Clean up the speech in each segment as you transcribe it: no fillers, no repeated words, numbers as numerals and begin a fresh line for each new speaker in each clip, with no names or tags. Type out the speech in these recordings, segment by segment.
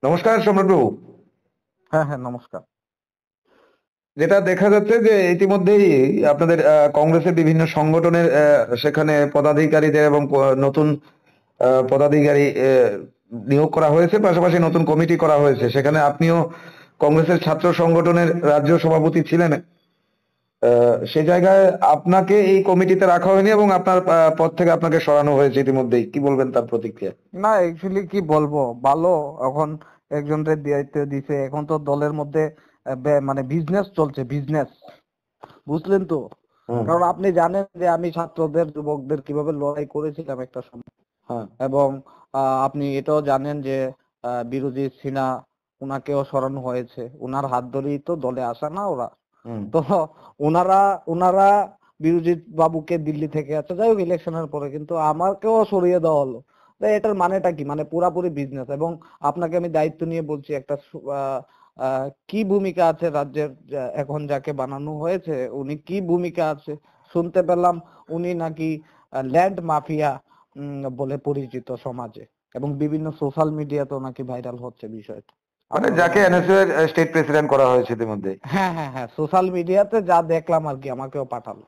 নমস্কার সম্রাটবাবু।
হ্যাঁ, হ্যাঁ, নমস্কার।
যেটা দেখা যাচ্ছে যে ইতিমধ্যেই আপনাদের কংগ্রেসের বিভিন্ন সংগঠনের সেখানে পদাধিকারীদের এবং নতুন পদাধিকারী নিয়োগ করা হয়েছে, পাশাপাশি নতুন কমিটি করা হয়েছে। সেখানে আপনিও কংগ্রেসের ছাত্র সংগঠনের রাজ্য সভাপতি ছিলেন। সেই জায়গায় আপনাকে এই কমিটিতে রাখা হয়নি এবং আপনার পদ থেকে আপনাকে সরানো হয়েছে ইতিমধ্যেই। কি বলবেন তার প্রতিক্রিয়া?
না, অ্যাকচুয়ালি কি বলবো, ভালো। এখন একজনকে দায়িত্ব দিছে, এখন তো দলের মধ্যে মানে বিজনেস চলছে, বিজনেস, বুঝলেন তো?
হুম।
কারণ আপনি জানেন যে আমি ছাত্রদের, যুবকদের কিভাবে লড়াই করেছিলাম একটা সময়।
হ্যাঁ।
এবং আপনি এটাও জানেন যে বিরোধী সিনহা, উনাকেও সরানো হয়েছে। উনার হাত ধরেই তো দলে আসা না ওরা।
হুম।
তো ওনারা ওনারা বিরোজিত বাবুকে দিল্লি থেকে, আচ্ছা যাই হোক, ইলেকশনের পরে কিন্তু আমাকেও সরিয়ে দেওয়া হলো। তো এটার মানেটা কি? মানে পুরাপুরি বিজনেস। এবং আপনাকে আমি দায়িত্ব নিয়ে বলছি, একটা কি ভূমিকা আছে রাজ্যের, এখন যাকে বানানো হয়েছে উনি কি ভূমিকা আছে শুনতে পেলাম। উনি নাকি ল্যান্ড মাফিয়া বলে পরিচিত সমাজে, এবং বিভিন্ন সোশ্যাল মিডিয়াতেও নাকি ভাইরাল হচ্ছে বিষয়টা।
মানে
আপনারও
যাকে
জানা
এনএসইউ
আছে।
এর স্টেট প্রেসিডেন্ট করা হয়েছে ইতিমধ্যে।
হ্যাঁ, হ্যাঁ, হ্যাঁ, সোশ্যাল মিডিয়াতে যা দেখলাম আর কি, আমাকেও পাঠালো।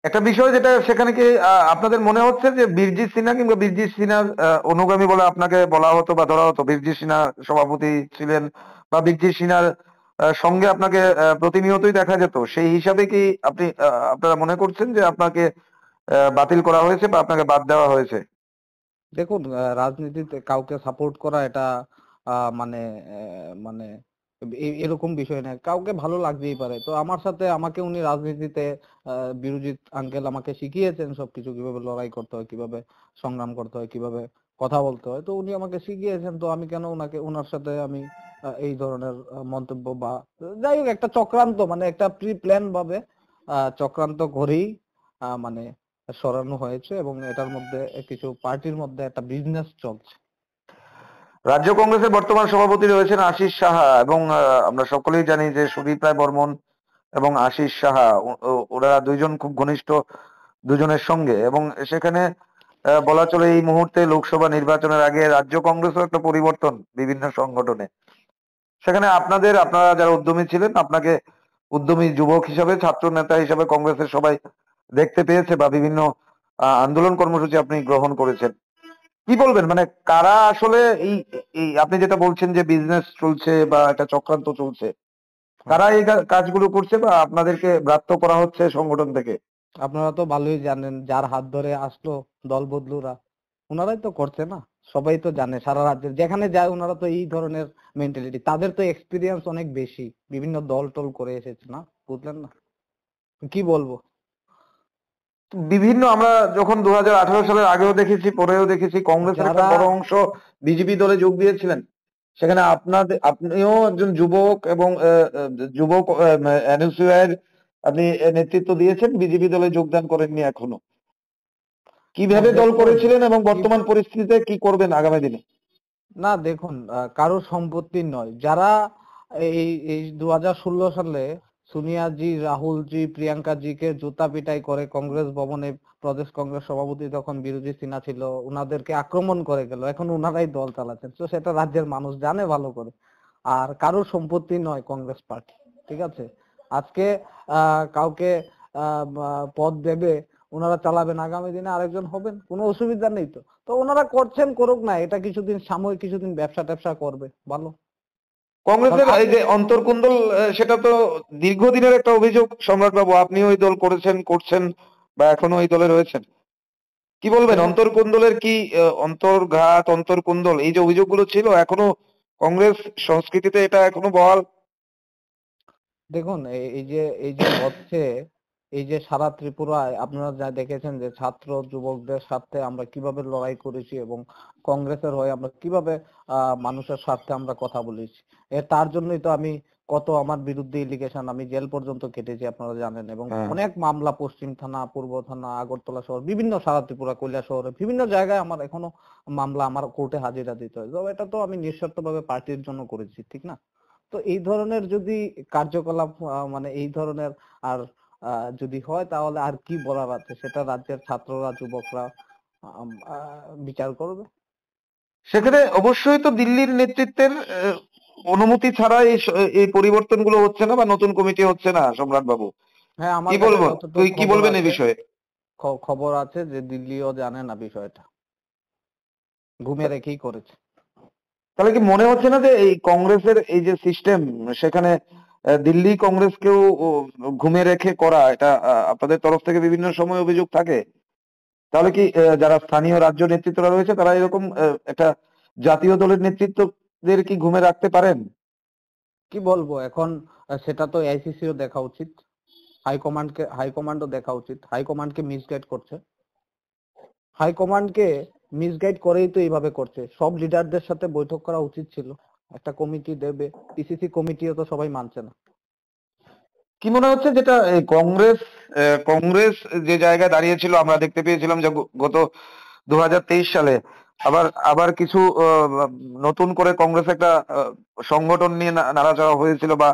একটা বিষয় যেটা সেখানে কি আপনাদের মনে হচ্ছে যে বীরজিৎ সিনহা কিংবা বীরজিৎ সিনহার অনুগামী বলে আপনাকে বলা হতো বা ধরা হতো? বীরজিৎ সিনহা সভাপতি ছিলেন বা বীরজিৎ সিনহার সঙ্গে আপনাকে প্রতিনিয়তই দেখা যেত, সেই হিসাবে কি আপনি আপনারা মনে করছেন যে আপনাকে বাতিল করা হয়েছে বা আপনাকে বাদ দেওয়া হয়েছে?
দেখুন, রাজনীতিতে কাউকে সাপোর্ট করা এটা মানে মানে এরকম বিষয় না, কাউকে ভালো লাগতেই পারে। তো আমার সাথে, আমাকে উনি রাজনীতিতে বিরোজিত আঙ্কেল আমাকে শিখিয়েছেন সবকিছু, কিভাবে লড়াই করতে হয়, কিভাবে সংগ্রাম করতে হয়, কিভাবে কথা বলতে হয়। তো উনি আমাকে শিখিয়েছেন, তো আমি কেন ওনার সাথে আমি এই ধরনের মন্তব্য বা যাই হোক, একটা চক্রান্ত, মানে একটা প্রি প্ল্যান ভাবে চক্রান্ত করেই মানে সরানো হয়েছে। এবং এটার মধ্যে কিছু পার্টির মধ্যে একটা বিজনেস চলছে।
রাজ্য কংগ্রেসের বর্তমান সভাপতি রয়েছেন আশিস সাহা এবং আমরা সকলেই জানি যে সুদীপ রায় বর্মন এবং আশিস সাহা ওরা দুইজন খুব ঘনিষ্ঠ দুজনের সঙ্গে। এবং সেখানে বলা চলে এই মুহূর্তে লোকসভা নির্বাচনের আগে রাজ্য কংগ্রেসও একটা পরিবর্তন বিভিন্ন সংগঠনে। সেখানে আপনারা যারা উদ্যমী ছিলেন, আপনাকে উদ্যমী যুবক হিসাবে, ছাত্র নেতা হিসাবে কংগ্রেসের সবাই দেখতে পেয়েছে বা বিভিন্ন আন্দোলন কর্মসূচি আপনি গ্রহণ করেছেন। কি বলবেন, মানে কারা আসলে এই এই আপনি যেটা বলছেন যে বিজনেস চলছে বা একটা চক্রান্ত চলছে,
হ্যাঁ,
কারা এই কাজগুলো করছে বা আপনাদেরকে ব্রাত্য করা হচ্ছে সংগঠন থেকে?
আপনারা তো ভালোই জানেন, যার হাত ধরে আসলো দল বদলুরা, ওনারাই তো করছে না। সবাই তো জানে, সারা রাজ্যের যেখানে যায় ওনারা তো এই ধরনের মেন্টালিটি, তাদের তো এক্সপিরিয়েন্স অনেক বেশি, বিভিন্ন দল টল করে এসেছে না, বুঝলেন না? কি বলবো।
বিভিন্ন আমরা যখন 2018 সালের আগেও দেখেছি, পরেও দেখেছি, কংগ্রেসের একটা
যারা,
বড় অংশ বিজেপি দলে যোগ দিয়েছিলেন। সেখানে আপনিও একজন যুবক এবং যুবক এনএসইউ এর আপনি নেতৃত্ব দিয়েছেন, বিজেপি দলে যোগদান করেননি এখনো। কিভাবে দল
দেখুন,
করেছিলেন এবং
কি,
বর্তমান পরিস্থিতিতে কি করবেন আগামী দিনে?
না দেখুন, কারোর সম্পত্তি নয় যারা এই এই 2016 সালে সোনিয়া জি, রাহুল জি, প্রিয়াঙ্কা জি কে জুতা পিটাই করে কংগ্রেস ভবনে, প্রদেশ কংগ্রেস সভাপতি তখন বিরোধী সিনহা ছিল, উনাদেরকে আক্রমণ করে গেল, এখন উনারাই দল চালাচ্ছেন। তো সেটা রাজ্যের মানুষ জানে ভালো করে। আর কারোর সম্পত্তি নয় কংগ্রেস পার্টি, ঠিক আছে? আজকে কাউকে পদ দেবে, ওনারা চালাবেন, আগামী দিনে আরেকজন হবেন, কোনো অসুবিধা নেই তো। তো ওনারা করছেন, করুক না, এটা কিছুদিন সাময়িক, কিছুদিন ব্যবসা ট্যাবসা করবে, ভালো। কারণ
কংগ্রেসের এই যে অন্তর্কুন্দল, সেটা তো দীর্ঘদিনের একটা অভিযোগ সম্রাট বাবু। আপনিও ওই দল করেছেন, করছেন বা এখনো ওই দলে রয়েছেন। কি বলবেন
দেখুন,
অন্তর্কুন্দলের কি অন্তর্ঘাত, অন্তর্কুন্দল, এই যে অভিযোগগুলো ছিল, এখনো কংগ্রেস সংস্কৃতিতে এটা এখনো বহাল?
দেখুন, এই যে হচ্ছে, এই যে সারা ত্রিপুরায় আপনারা যা দেখেছেন যে ছাত্র যুবকদের স্বার্থে আমরা কিভাবে লড়াই করেছি, এবং কংগ্রেসের হয়ে আমরা কিভাবে মানুষের স্বার্থে আমরা কথা বলেছি। তার জন্যই তো আমি, কত আমার বিরুদ্ধে এলিগেশন, আমি জেল পর্যন্ত কেটেছি আপনারা জানেন। এবং
হ্যাঁ।
অনেক মামলা, পশ্চিম থানা, পূর্ব থানা, আগরতলা শহর, বিভিন্ন, সারা ত্রিপুরা, কৈলা শহরে, বিভিন্ন জায়গায় আমার এখনো মামলা, আমার কোর্টে হাজিরা দিতে হয়। তো এটা তো আমি নিঃশর্তভাবে পার্টির জন্য করেছি, ঠিক না? তো এই ধরনের যদি কার্যকলাপ, মানে এই ধরনের আর যদি হয়, তাহলে আর কি বলার আছে, সেটা রাজ্যের ছাত্ররা, যুবকরা বিচার করবে।
সেখানে অবশ্যই তো দিল্লির নেতৃত্বের অনুমতি ছাড়া এই পরিবর্তনগুলো হচ্ছে না বা নতুন কমিটি হচ্ছে না, সম্রাট বাবু।
হ্যাঁ,
কি
আমার কাছে
বলবো,
যতটুকু
তুই কি
খবর
বলবেন এই
আছে,
বিষয়ে?
খবর আছে যে দিল্লিও জানে না বিষয়টা, ঘুমে রেখেই করেছে।
তাহলে কি মনে হচ্ছে না যে এই কংগ্রেসের এই যে সিস্টেম, সেখানে দিল্লি কংগ্রেসকেও ঘুমে রেখে করা, এটা আপনাদের তরফ থেকে বিভিন্ন সময় অভিযোগ থাকে? তাহলে কি যারা স্থানীয় রাজ্য নেতৃত্বরা রয়েছে তারা এরকম একটা জাতীয় দলের নেতৃত্বদের কি ঘুমে রাখতে পারেন?
কি বলবো এখন, সেটা তো আইসিসিও দেখা উচিত, হাইকমান্ডও দেখা উচিত। হাইকমান্ডকে মিসগাইড করছে, হাইকমান্ডকে মিসগাইড করেই তো এইভাবে করছে। সব লিডারদের সাথে বৈঠক করা উচিত ছিল, একটা কমিটি দেবে, পিসিসি কমিটিও তো সবাই মানছে না।
কি মনে হচ্ছে, যেটা এই কংগ্রেস যে জায়গায় দাঁড়িয়েছিল আমরা দেখতে পেয়েছিলাম যে গত 2023 সালে আবার আবার কিছু নতুন করে কংগ্রেস একটা সংগঠন নিয়ে নাড়াচাড়া হয়েছিল, বা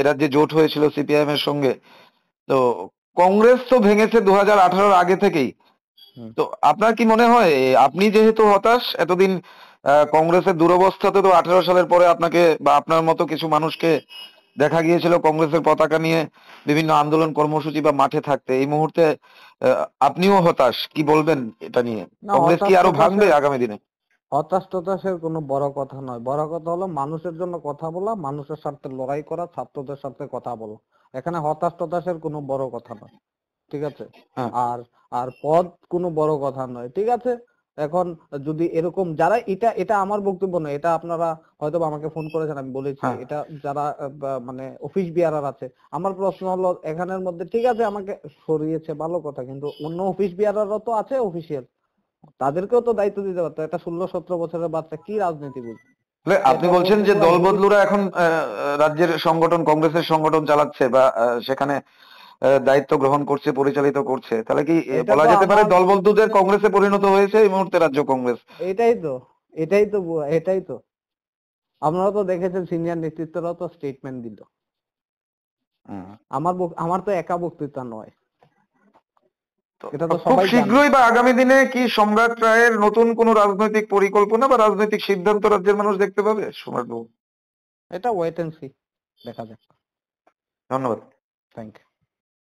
এরা যে জোট হয়েছিল সিপিআইএম এর সঙ্গে। তো কংগ্রেস তো ভেঙেছে 2018 আগে থেকেই।
হুম।
তো আপনার কি মনে হয়, আপনি যেহেতু হতাশ এতদিন কংগ্রেসের দুরবস্থাতে, তো 18 সালের পরে আপনাকে বা আপনার মতো কিছু মানুষকে দেখা গিয়েছিল কংগ্রেসের পতাকা নিয়ে বিভিন্ন আন্দোলন কর্মসূচি বা মাঠে থাকতে, এই মুহূর্তে আপনিও হতাশ, কি বলবেন এটা নিয়ে?
না,
কংগ্রেস কি আরো ভাঙবে আগামী দিনে?
হতাশ টতাশের কোনো বড় কথা নয়। বড় কথা হলো মানুষের জন্য কথা বলা, মানুষের স্বার্থে লড়াই করা, ছাত্রদের সাথে কথা বলা। এখানে হতাশ টতাশের কোনো বড় কথা নয়, ঠিক আছে?
হ্যাঁ,
আর আর পদ কোনো বড় কথা নয়, ঠিক আছে? এখন যদি এরকম যারা, এটা এটা আমার বক্তব্য নয়, এটা আপনারা হয়তো বা আমাকে ফোন করেছেন, আমি বলেছি
হ্যাঁ।
এটা, যারা মানে অফিস বিয়ারার আছে। আমার প্রশ্ন হলো এখানের মধ্যে, ঠিক আছে আমাকে সরিয়েছে ভালো কথা, কিন্তু অন্য অফিস বিয়ারারও তো আছে, অফিসিয়াল, তাদেরকেও তো দায়িত্ব দিতে পারতো। একটা 16-17 বছরের বাচ্চা কি রাজনীতি বুঝবে?
তাহলে আপনি
এটা
বলছেন
হচ্ছে
যে
পুরা
দল
ভুল।
বদলুরা এখন রাজ্যের সংগঠন, কংগ্রেসের সংগঠন চালাচ্ছে বা সেখানে দায়িত্ব গ্রহণ করছে, পরিচালিত করছে, তাহলে কি
এটা
বলা
তো
যেতে পারে
আমার,
দল বদলুদের কংগ্রেসে পরিণত হয়েছে এই মুহূর্তে রাজ্য কংগ্রেস?
এটাই তো, এটাই তো আপনারা তো দেখেছেন, সিনিয়র নেতৃত্বরাও তো স্টেটমেন্ট দিল।
হুম।
আমার তো একা বক্তৃতা নয়,
তো
এটা তো
খুব
সবাই জানে।
শীঘ্রই বা আগামী দিনে কি সম্রাট রায়ের নতুন কোন রাজনৈতিক পরিকল্পনা বা রাজনৈতিক সিদ্ধান্ত রাজ্যের মানুষ দেখতে পাবে, সম্রাট বাবু?
এটা ওয়েট এন্ড সি, দেখা যাক।
ধন্যবাদ।
Thank you.